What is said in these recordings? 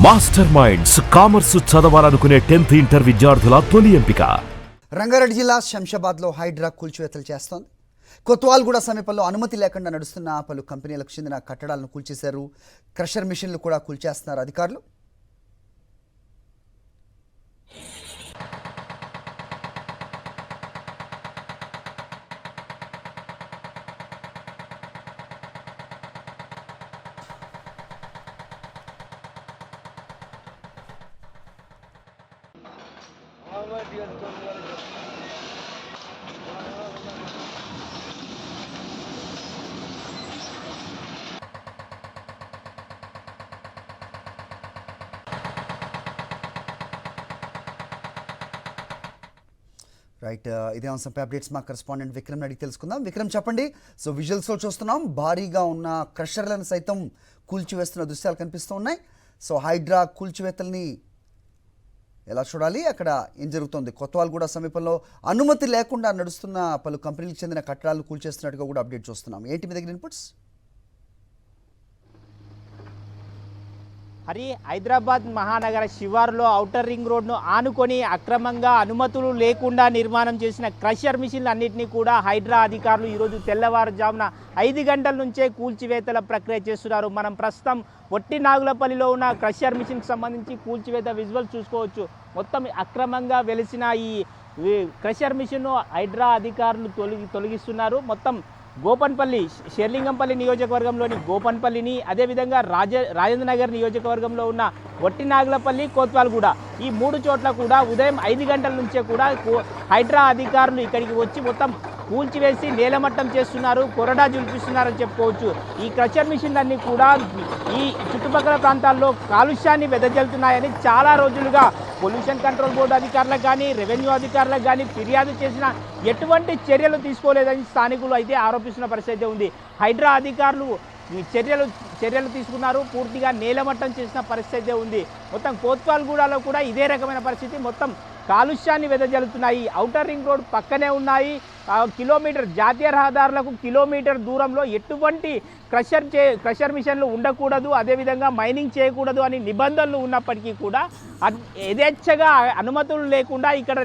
Master minds commerce చదవాలనుకునే 10th inter విద్యార్థుల తొలి ఎంపిక. రంగారెడ్డి జిల్లా శంషాబాద్లో హైడ్రా కూల్చివేతలు చేస్తోంది. కొత్వాల్గూడ సమీపంలో అనుమతి లేకుండా నడుస్తున్న పలు కంపెనీలకు చెందిన కట్టడాలను కూల్చేశారు. క్రషర్ మిషన్లు కూడా కూల్చేస్తున్నారు అధికారులు. రైట్, ఇదే అంశంపై అప్డేట్స్ మా కరెస్పాండెంట్ విక్రమ్ అడిగి తెలుసుకుందాం. విక్రమ్, చెప్పండి. సో విజువల్స్లో చూస్తున్నాం, భారీగా ఉన్న క్రషర్లను సైతం కూల్చివేస్తున్న దృశ్యాలు కనిపిస్తూ ఉన్నాయి. సో హైడ్రా కూల్చివేతల్ని ఎలా చూడాలి, అక్కడ ఏం జరుగుతుంది? కొత్వాల్గూడ సమీపంలో అనుమతి లేకుండా నడుస్తున్న పలు కంపెనీలకు చెందిన కట్టడాలు కూల్చేస్తున్నట్టుగా కూడా అప్డేట్ చూస్తున్నాం. ఏంటి మీ దగ్గర ఇన్పుట్స్? హరి, హైదరాబాద్ మహానగర శివారులో ఔటర్ రింగ్ రోడ్ను ఆనుకొని అక్రమంగా అనుమతులు లేకుండా నిర్మాణం చేసిన క్రషర్ మిషన్లు అన్నింటినీ కూడా హైడ్రా అధికారులు ఈరోజు తెల్లవారుజామున 5 గంటల నుంచే కూల్చివేతల ప్రక్రియ చేస్తున్నారు. మనం ప్రస్తుతం ఒట్టి నాగులపల్లిలో ఉన్న క్రషర్ మిషన్కి సంబంధించి కూల్చివేత విజువల్ చూసుకోవచ్చు. మొత్తం అక్రమంగా వెలిసిన ఈ క్రషర్ మిషన్ను హైడ్రా అధికారులు తొలగిస్తున్నారు. మొత్తం గోపన్పల్లి, షెర్లింగంపల్లి నియోజకవర్గంలోని గోపన్పల్లిని, అదేవిధంగా రాజేంద్ర నగర్ నియోజకవర్గంలో ఉన్న ఒట్టినాగులపల్లి, కోత్వాల్గూడ ఈ 3 చోట్ల కూడా ఉదయం 5 గంటల నుంచే కూడా హైడ్రా అధికారులు ఇక్కడికి వచ్చి మొత్తం కూల్చివేసి నేలమట్టం చేస్తున్నారు, కొరడా జులిపిస్తున్నారని చెప్పుకోవచ్చు. ఈ క్రషర్ మిషన్లన్నీ కూడా ఈ చుట్టుపక్కల ప్రాంతాల్లో కాలుష్యాన్ని వెదజల్లుతున్నాయని చాలా రోజులుగా పొల్యూషన్ కంట్రోల్ బోర్డు అధికారులకు కానీ, రెవెన్యూ అధికారులకు కానీ ఫిర్యాదు చేసిన ఎటువంటి చర్యలు తీసుకోలేదని స్థానికులు అయితే ఆరోపిస్తున్న పరిస్థితి ఉంది. హైడ్రా అధికారులు చర్యలు తీసుకున్నారు, పూర్తిగా నేలమట్టం చేసిన పరిస్థితి ఉంది. మొత్తం కోత్వాల్గూడలో కూడా ఇదే రకమైన పరిస్థితి, మొత్తం కాలుష్యాన్ని వెదజల్లుతున్నాయి. ఔటర్ రింగ్ రోడ్ పక్కనే ఉన్నాయి. కిలోమీటర్ జాతీయ రహదారులకు కిలోమీటర్ దూరంలో ఎటువంటి క్రషర్ మిషన్లు ఉండకూడదు, అదేవిధంగా మైనింగ్ చేయకూడదు అని నిబంధనలు ఉన్నప్పటికీ కూడా యథేచ్ఛగా అనుమతులు లేకుండా ఇక్కడ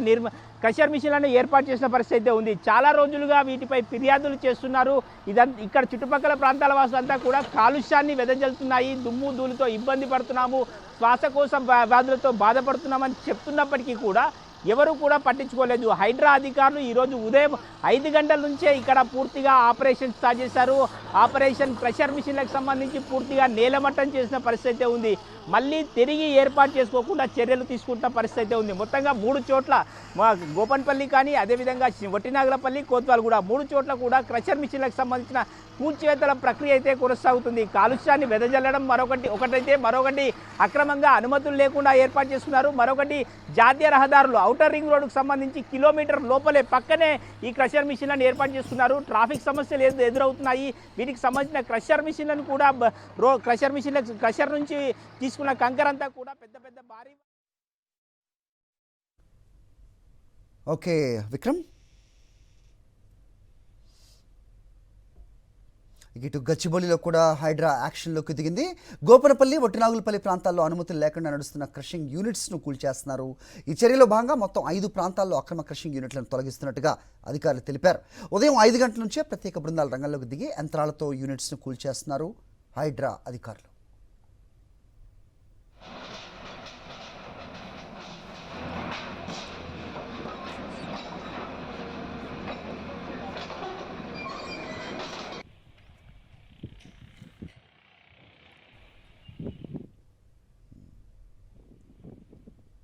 క్రషర్ మిషన్లను ఏర్పాటు చేసిన పరిస్థితి ఉంది. చాలా రోజులుగా వీటిపై ఫిర్యాదులు చేస్తున్నారు. ఇక్కడ చుట్టుపక్కల ప్రాంతాల వాసులంతా కూడా కాలుష్యాన్ని వెదజల్లుతున్నాయి, దుమ్ము ధూళితో ఇబ్బంది పడుతున్నాము, శ్వాసకోశ వ్యాధులతో బాధపడుతున్నామని చెప్తున్నప్పటికీ కూడా ఎవరు కూడా పట్టించుకోలేదు. హైడ్రా అధికారులు ఈరోజు ఉదయం 5 గంటల నుంచే ఇక్కడ పూర్తిగా ఆపరేషన్ స్టార్ట్ చేశారు. ఆపరేషన్ క్రషర్ మిషన్లకు సంబంధించి పూర్తిగా నేలమట్టం చేసిన పరిస్థితి ఉంది. మళ్ళీ తిరిగి ఏర్పాటు చేసుకోకుండా చర్యలు తీసుకుంటున్న పరిస్థితి ఉంది. మొత్తంగా 3 చోట్ల గోపన్పల్లి కానీ, అదేవిధంగా ఒట్టినాగులపల్లి, కోత్వాల్గూడ 3 చోట్ల కూడా క్రషర్ మిషన్లకు సంబంధించిన కూల్చివేతల ప్రక్రియ అయితే కొనసాగుతుంది. కాలుష్యాన్ని వెదజల్లడం మరొకటి అక్రమంగా అనుమతులు లేకుండా ఏర్పాటు చేసుకున్నారు. మరొకటి జాతీయ రహదారులు ఔటర్ రింగ్ రోడ్డుకు సంబంధించి కిలోమీటర్ లోపలే పక్కనే ఈ క్రషర్ మిషన్లను ఏర్పాటు చేసుకున్నారు. ట్రాఫిక్ సమస్యలు ఎదురవుతున్నాయి. వీటికి సంబంధించిన క్రషర్ మిషన్లను కూడా క్రషర్ నుంచి తీసుకున్న కంకర అంతా కూడా పెద్ద భారీ. ఓకే విక్రమ్, ఇటు గచ్చిబౌలిలో కూడా హైడ్రా యాక్షన్లోకి దిగింది. గోపనపల్లి, ఒట్టినాగులపల్లి ప్రాంతాల్లో అనుమతులు లేకుండా నడుస్తున్న క్రషింగ్ యూనిట్స్ను కూల్చేస్తున్నారు. ఈ చర్యలో భాగంగా మొత్తం 5 ప్రాంతాల్లో అక్రమ క్రషింగ్ యూనిట్లను తొలగిస్తున్నట్టుగా అధికారులు తెలిపారు. ఉదయం 5 గంటల నుంచే ప్రత్యేక బృందాలు రంగంలోకి దిగి యంత్రాలతో యూనిట్స్ను కూల్చేస్తున్నారు హైడ్రా అధికారులు.